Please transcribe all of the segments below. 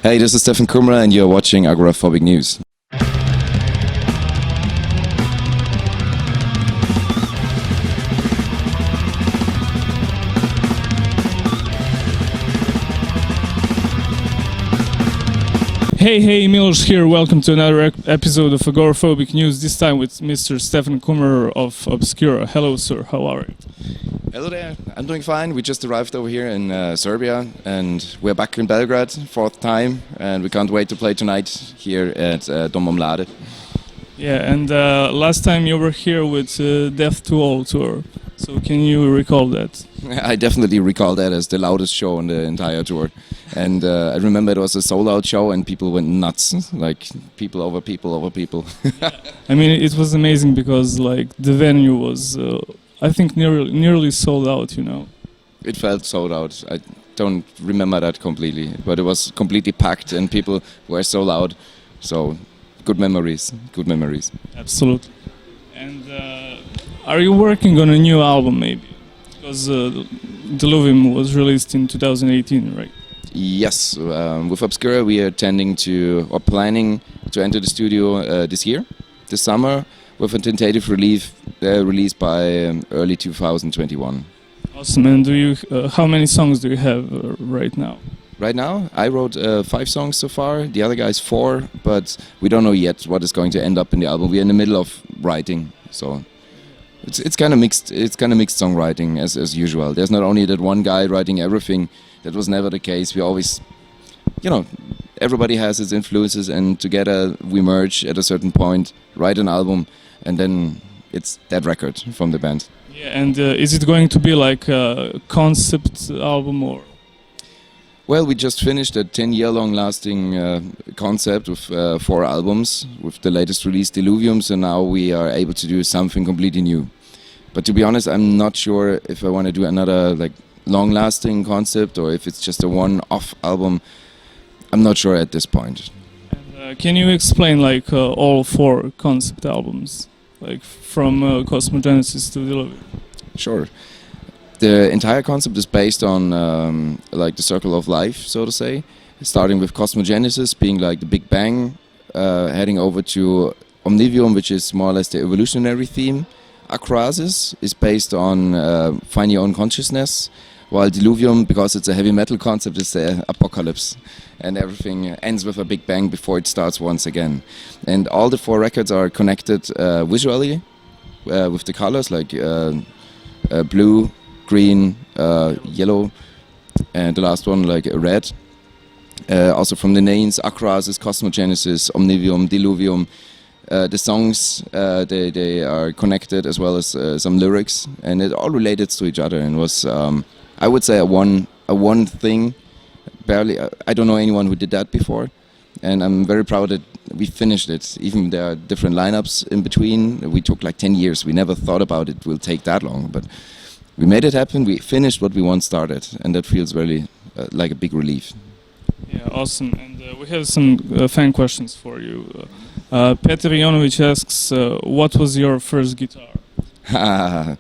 Hey, this is Steffen Kummerer and you're watching Agoraphobic News. Hey, Milos here. Welcome to another episode of Agoraphobic News, this time with Mr. Steffen Kummerer of Obscura. Hello, sir. How are you? Hello there. I'm doing fine. We just arrived over here in Serbia and we're back in Belgrade, fourth time, and we can't wait to play tonight here at Dom Omlade. Yeah, and last time you were here with Death DTA tour, so can you recall that? I definitely recall that as the loudest show on the entire tour. And I remember it was a sold-out show and people went nuts, like people over people over people. I mean, it was amazing because like the venue was, I think, nearly sold out, you know. It felt sold out. I don't remember that completely, but it was completely packed and people were so loud. So good memories, good memories. Absolutely. And are you working on a new album maybe? Because Diluvium was released in 2018, right? Yes, with Obscura we are planning to enter the studio this year, this summer, with a tentative release by early 2021. Awesome. And how many songs do you have right now? Right now, I wrote 5 songs so far. The other guys 4, but we don't know yet what is going to end up in the album. We're in the middle of writing, so it's kind of mixed. It's kind of mixed songwriting as usual. There's not only that one guy writing everything. That was never the case. We always, everybody has its influences, and together we merge at a certain point, write an album, and then it's that record from the band. Yeah, and is it going to be like a concept album or? Well, we just finished a 10-year-long lasting concept with 4 albums, with the latest release, Diluvium, so now we are able to do something completely new. But to be honest, I'm not sure if I want to do another long-lasting concept or if it's just a one-off album. I'm not sure at this point. And, can you explain all 4 concept albums, like from Cosmogenesis to Diluvium? Sure. The entire concept is based on the circle of life, so to say, starting with Cosmogenesis being like the Big Bang, heading over to Omnivium, which is more or less the evolutionary theme. Akroasis is based on find your own consciousness, while Diluvium, because it's a heavy metal concept, is the apocalypse, and everything ends with a Big Bang before it starts once again. And all the 4 records are connected visually with the colors like blue, green, yellow, and the last one like red. Also from the names Akroasis, Cosmogenesis, Omnivium, Diluvium. The songs they are connected as well as some lyrics, and it all related to each other, and was I would say a one thing. Barely, I don't know anyone who did that before, and I'm very proud that we finished it. Even there are different lineups in between. We took like 10 years. We never thought about it will take that long, but we made it happen. We finished what we once started, and that feels really like a big relief. Yeah, awesome. And we have some fan questions for you. Peter Jonovic asks, what was your first guitar? I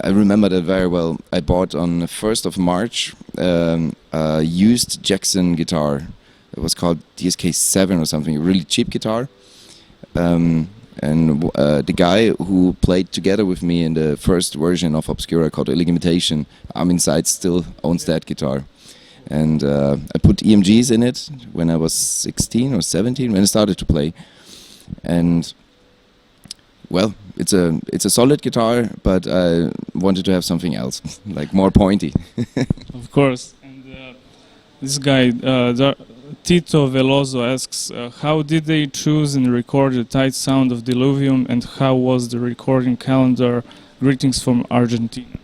remember that very well. I bought on the 1st of March a used Jackson guitar. It was called DSK7 or something, a really cheap guitar. And the guy who played together with me in the first version of Obscura called Imitation, Armin Seitz, still owns that guitar. And I put EMGs in it when I was 16 or 17 when I started to play. And well, it's a solid guitar, but I wanted to have something else, like more pointy. Of course. And this guy, Tito Veloso, asks, how did they choose and record the tight sound of Diluvium, and how was the recording calendar? Greetings from Argentina.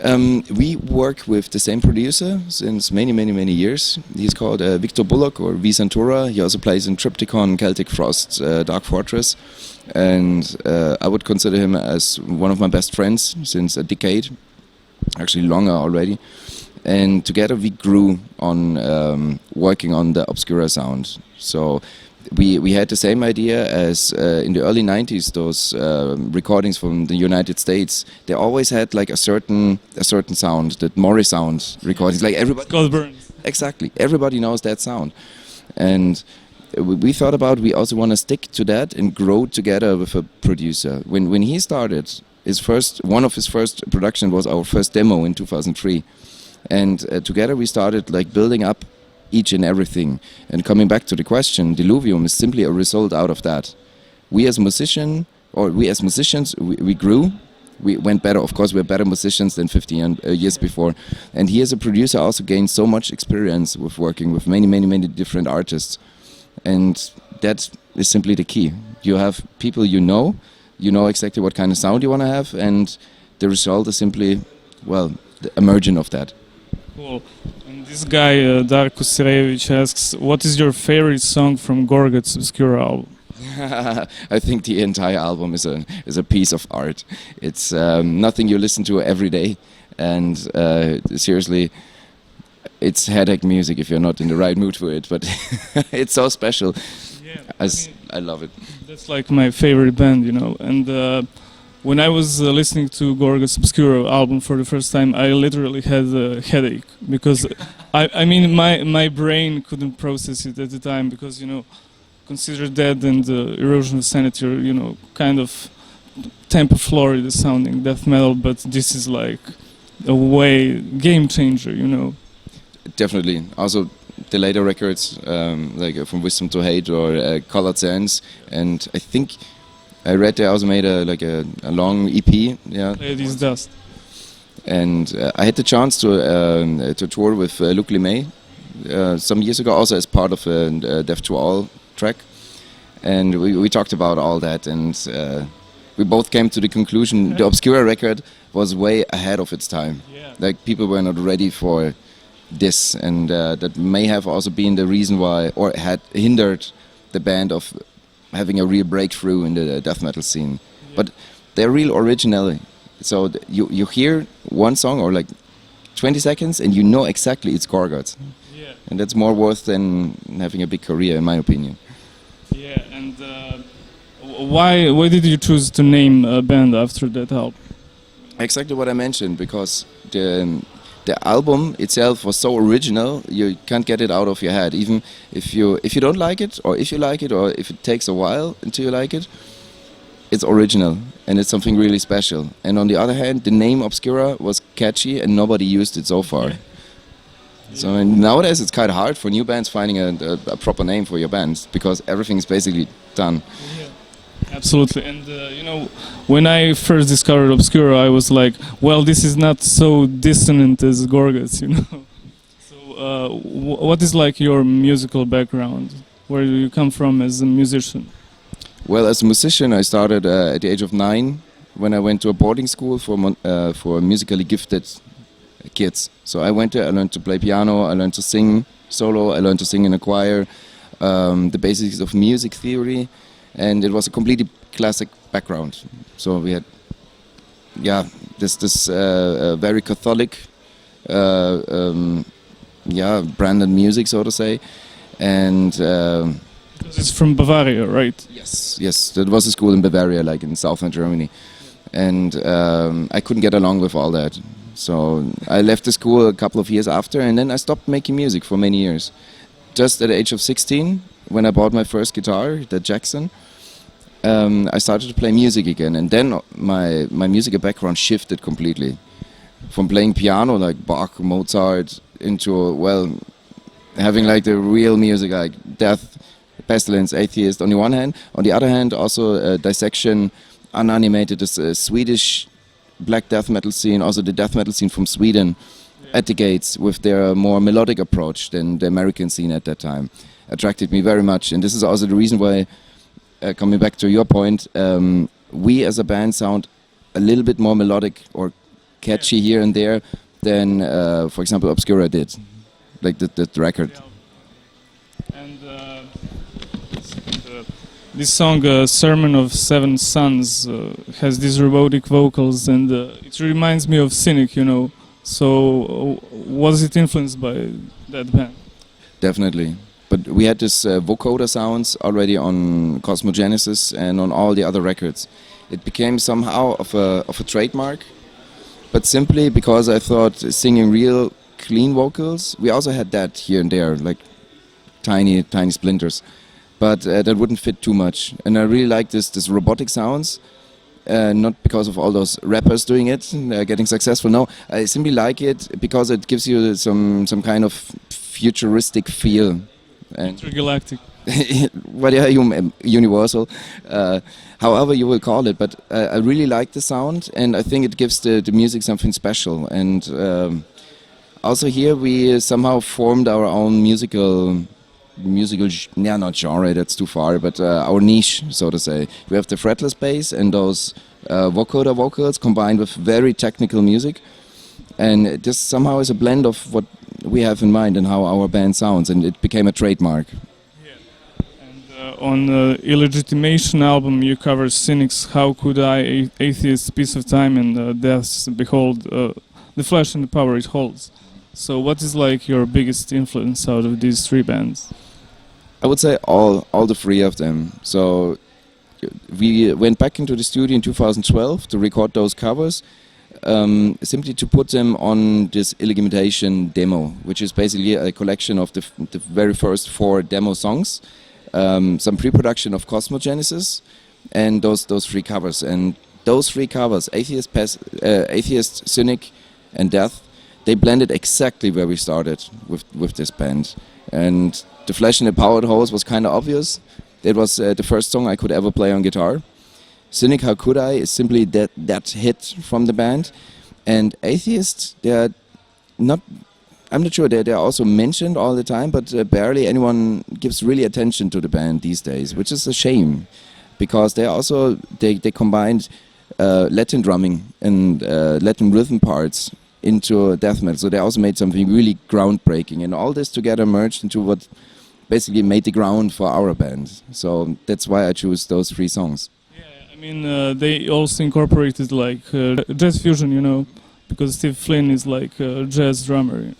We work with the same producer since many years. He's called Victor Bullock, or V Santura. He also plays in Triptychon, Celtic Frost, Dark Fortress, and I would consider him as one of my best friends since a decade, actually longer already. And together we grew on working on the Obscura sound. So we had the same idea as in the early 90s, those recordings from the United States. They always had like a certain sound, that Morris sound recordings, like everybody. Scott Burns. Exactly. Everybody knows that sound. And we thought about, we also want to stick to that and grow together with a producer. When he started, one of his first production was our first demo in 2003. And together we started like building up each and everything. And coming back to the question, Diluvium is simply a result out of that. We as musicians, we grew. We went better. Of course, we're better musicians than 15 years before. And he as a producer also gained so much experience with working with many different artists. And that is simply the key. You have people you know exactly what kind of sound you want to have, and the result is simply, well, the emergence of that. Cool. And this guy, Darko Sirevic, asks, what is your favorite song from Gorguts' Obscura album? I think the entire album is a piece of art. It's nothing you listen to every day, and seriously, it's headache music if you're not in the right mood for it. But it's so special. Yeah, I love it. That's like my favorite band, you know. And when I was listening to Gorguts' Obscura album for the first time, I literally had a headache because I mean my brain couldn't process it at the time because, you know, consider Dead and Erosion of Sanity are, you know, kind of Temple Florida sounding death metal, but this is like a way game changer, you know. Definitely. Also, the later records, like From Wisdom to Hate or Colored Sands, and I think I read they also made a long EP. Yeah. Ladies Dust. And I had the chance to tour with Luc Lemay some years ago, also as part of Death to All track, and we talked about all that, and we both came to the conclusion the Obscura record was way ahead of its time. Yeah. Like people were not ready for this, and that may have also been the reason why, or had hindered the band of having a real breakthrough in the death metal scene. Yeah. But they're real originality. So you hear one song or like 20 seconds and you know exactly it's Gorguts. Yeah. And that's more worth than having a big career, in my opinion. Yeah, and why did you choose to name a band after that album? Exactly what I mentioned, because the album itself was so original, you can't get it out of your head. Even if you don't like it, or if you like it, or if it takes a while until you like it, it's original and it's something really special. And on the other hand, the name Obscura was catchy and nobody used it so far. Yeah. So nowadays it's kind of hard for new bands finding a proper name for your bands, because everything is basically done. Yeah. Absolutely, and you know, when I first discovered Obscura, I was like, well, this is not so dissonant as Gorguts, you know. So what is like your musical background? Where do you come from as a musician? Well, as a musician, I started at the age of 9 when I went to a boarding school for musically gifted kids. So I went there, I learned to play piano, I learned to sing solo, I learned to sing in a choir, the basics of music theory, and it was a completely classic background. So we had, this very Catholic, branded music, so to say, and. Because it's from Bavaria, right? Yes, that was a school in Bavaria, like in southern Germany, and I couldn't get along with all that. So I left the school a couple of years after, and then I stopped making music for many years. Just at the age of 16, when I bought my first guitar, the Jackson, I started to play music again, and then my musical background shifted completely. From playing piano like Bach, Mozart, into, well, having like the real music like Death, Pestilence, Atheist on the one hand. On the other hand, also Dissection, Unanimated, this Swedish black death metal scene, also the death metal scene from Sweden, at the gates with their more melodic approach than the American scene at that time, attracted me very much. And this is also the reason why, coming back to your point, we as a band sound a little bit more melodic or catchy here and there than, for example, Obscura did, like the record. And this song, Sermon of Seven Sons, has these robotic vocals, and it reminds me of Cynic, you know. So was it influenced by that band? Definitely. But we had this vocoder sounds already on Cosmogenesis and on all the other records. It became somehow of a trademark, but simply because I thought singing real clean vocals. We also had that here and there, like tiny splinters, but that wouldn't fit too much. And I really like this robotic sounds, not because of all those rappers doing it, getting successful. No, I simply like it because it gives you some kind of futuristic feel. And Intergalactic. well, yeah, universal, however you will call it. But I really like the sound, and I think it gives the music something special. And also here we somehow formed our own musical, not genre, that's too far, but our niche, so to say. We have the fretless bass and those vocoder vocals combined with very technical music, and this somehow is a blend of what we have in mind and how our band sounds, and it became a trademark. On the Illegitimation album, you cover Cynic's How Could I, Atheist's Piece of Time, and Death's Behold, the Flesh and the Power It Holds. So what is like your biggest influence out of these three bands? I would say all the three of them. So we went back into the studio in 2012 to record those covers, simply to put them on this Illegitimation demo, which is basically a collection of the very first 4 demo songs. Some pre-production of Cosmogenesis, and those 3 covers. And those 3 covers, Atheist, Cynic, and Death, they blended exactly where we started with this band. And The Flesh and the Power It Holds was kind of obvious. It was the first song I could ever play on guitar. Cynic, How Could I, is simply that hit from the band. And Atheist, they're not... I'm not sure, they're also mentioned all the time, but barely anyone gives really attention to the band these days, which is a shame, because they combined Latin drumming and Latin rhythm parts into death metal, so they also made something really groundbreaking, and all this together merged into what basically made the ground for our band. So that's why I choose those 3 songs. Yeah, I mean, they also incorporated like jazz fusion, you know, because Steve Flynn is like a jazz drummer.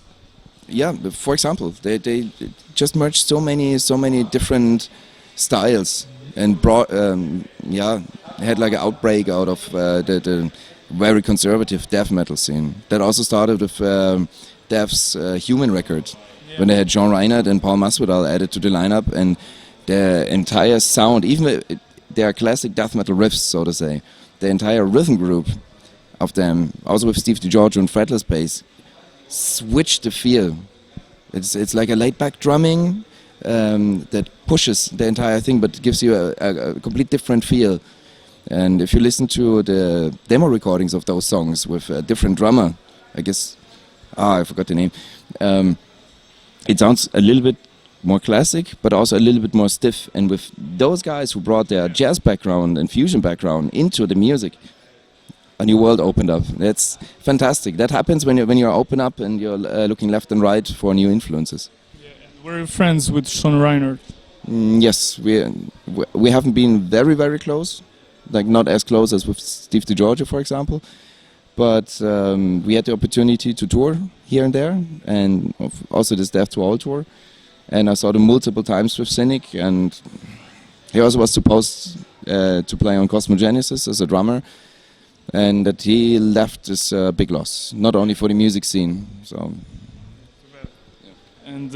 Yeah, for example, they just merged so many different styles and brought, had like an outbreak out of the very conservative death metal scene. That also started with Death's Human record, when they had John Reinhardt and Paul Masvidal added to the lineup, and their entire sound, even their classic death metal riffs, so to say, the entire rhythm group of them, also with Steve DiGiorgio and fretless bass, switch the feel. It's like a laid-back drumming that pushes the entire thing, but gives you a complete different feel. And if you listen to the demo recordings of those songs with a different drummer, I guess, I forgot the name. It sounds a little bit more classic, but also a little bit more stiff. And with those guys who brought their jazz background and fusion background into the music, a new world opened up. That's fantastic. That happens when you're open up and you're looking left and right for new influences. Yeah, and we're friends with Sean Reinhardt. Yes, we haven't been very close, like not as close as with Steve DiGiorgio, for example. But we had the opportunity to tour here and there, and also this Death to All tour. And I saw them multiple times with Cynic, and he also was supposed to play on Cosmogenesis as a drummer. And that he left is a big loss, not only for the music scene. So. And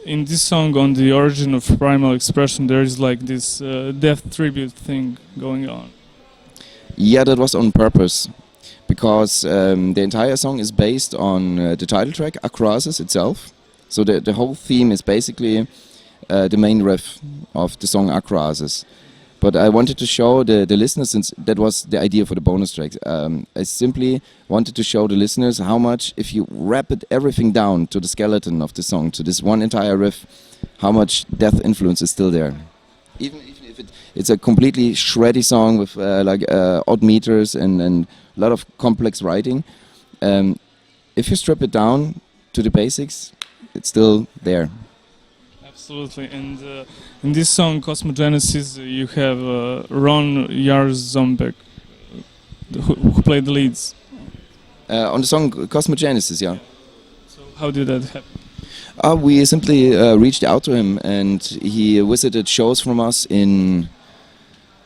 in this song, on the origin of Primal Expression, there is like this death tribute thing going on. Yeah, that was on purpose, because the entire song is based on the title track, Akroasis itself. So the whole theme is basically the main riff of the song Akroasis. But I wanted to show the listeners, since that was the idea for the bonus tracks, I simply wanted to show the listeners how much, if you wrap everything down to the skeleton of the song, to this one entire riff, how much death influence is still there. Even if it's a completely shreddy song with odd meters and a lot of complex writing, if you strip it down to the basics, it's still there. Absolutely, and in this song Cosmogenesis, you have Ron Jarzembek, who played the leads. On the song Cosmogenesis, yeah. So how did that happen? We simply reached out to him, and he visited shows from us in,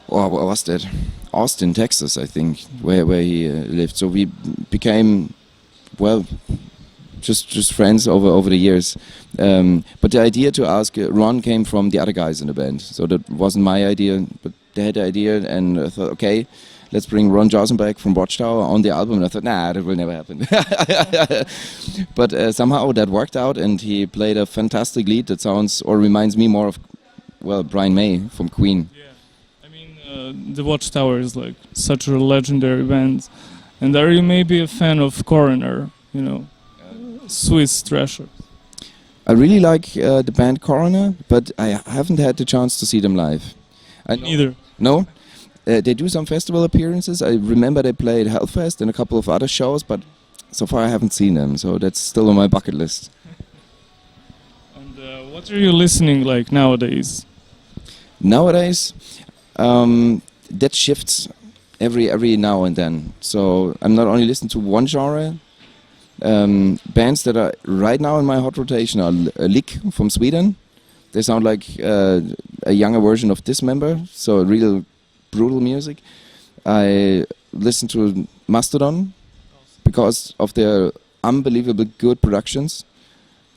what was that? Austin, Texas, I think, where he lived. So we became, well, just friends over the years. But the idea to ask Ron came from the other guys in the band, so that wasn't my idea, but they had the idea, and I thought, okay, let's bring Ron Josenbeck from Watchtower on the album. And I thought, nah, that will never happen. But somehow that worked out, and he played a fantastic lead that sounds or reminds me more of, well, Brian May from Queen. Yeah, I mean, the Watchtower is like such a legendary band. And are you maybe a fan of Coroner? You know, Swiss thrasher. I really like the band Coroner, but I haven't had the chance to see them live. Neither. No? They do some festival appearances. I remember they played Hellfest and a couple of other shows, but so far I haven't seen them, so that's still on my bucket list. And what are you listening like nowadays? Nowadays, that shifts every now and then. So I'm not only listening to one genre. Bands that are right now in my hot rotation are Lick from Sweden. They sound like a younger version of Dismember, so real brutal music. I listen to Mastodon because of their unbelievable good productions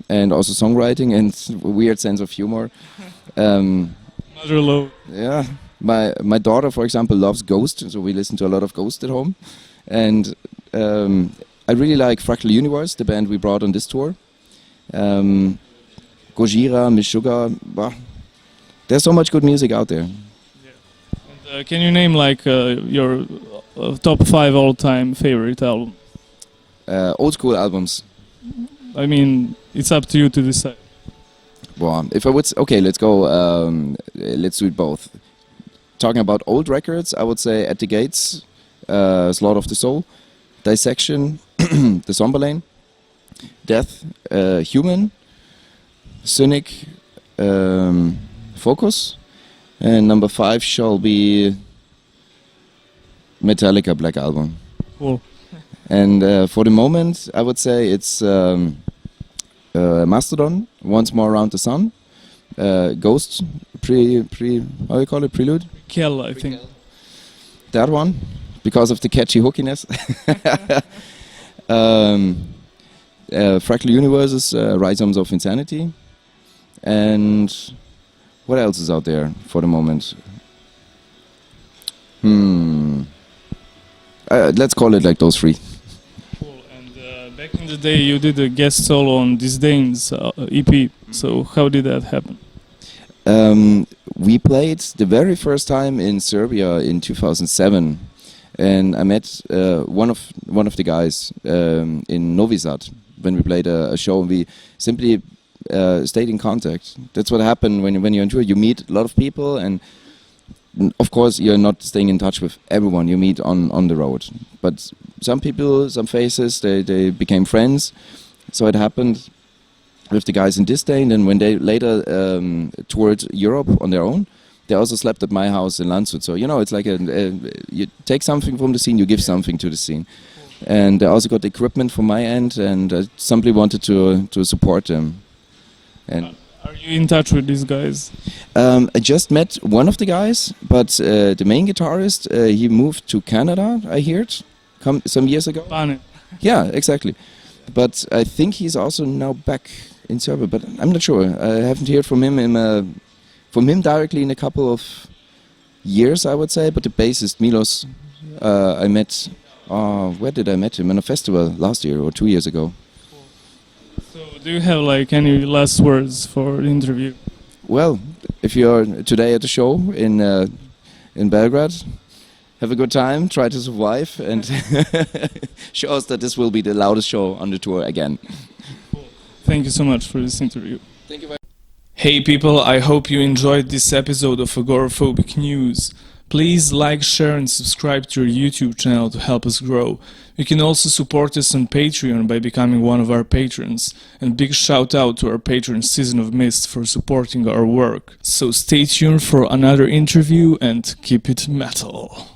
and also songwriting and a weird sense of humor. Mother Low. Yeah, my daughter, for example, loves Ghost, so we listen to a lot of Ghost at home. And I really like Fractal Universe, the band we brought on this tour. Gojira, Meshuggah, there's so much good music out there. Yeah. And, can you name like your top 5 all-time favorite album? Old school albums. I mean, it's up to you to decide. Well, if I would, okay, let's go. Let's do it both. Talking about old records, I would say At the Gates, Slaughter of the Soul, Dissection, The Somber Lane, Death, Human, Cynic, Focus, and number 5 shall be Metallica Black Album. Cool. And for the moment, I would say it's Mastodon, Once More Around the Sun, Ghost, how do you call it, Prelude? Kel, I think. That one, because of the catchy hookiness. Fractal Universe's Rhizomes of Insanity. And what else is out there for the moment? Let's call it like those 3. Cool. And back in the day, you did a guest solo on Disdain's EP. So how did that happen? We played the very first time in Serbia in 2007, and I met one of the guys in Novi Sad when we played a show. And we simply stayed in contact. That's what happened when you're on tour. You meet a lot of people, and of course you're not staying in touch with everyone you meet on the road. But some people, some faces, they became friends. So it happened with the guys in Disdain, and when they later toured Europe on their own, they also slept at my house in Landshut. So, you know, it's like you take something from the scene, you give something to the scene. And I also got equipment from my end, and I simply wanted to support them. And are you in touch with these guys? I just met one of the guys, but the main guitarist, he moved to Canada, I heard, some years ago. Bane. Yeah, exactly. But I think he's also now back in Serbia, but I'm not sure. I haven't heard from him directly in a couple of years, I would say. But the bassist Milos, I met. Where did I met him? In a festival last year or 2 years ago. So, do you have like any last words for the interview? Well, if you're today at the show in Belgrade, have a good time. Try to survive and show us that this will be the loudest show on the tour again. Thank you so much for this interview. Thank you very much. Hey people, I hope you enjoyed this episode of Agoraphobic News. Please like, share and subscribe to our YouTube channel to help us grow. You can also support us on Patreon by becoming one of our patrons. And big shout out to our patron Season of Mist for supporting our work. So stay tuned for another interview and keep it metal.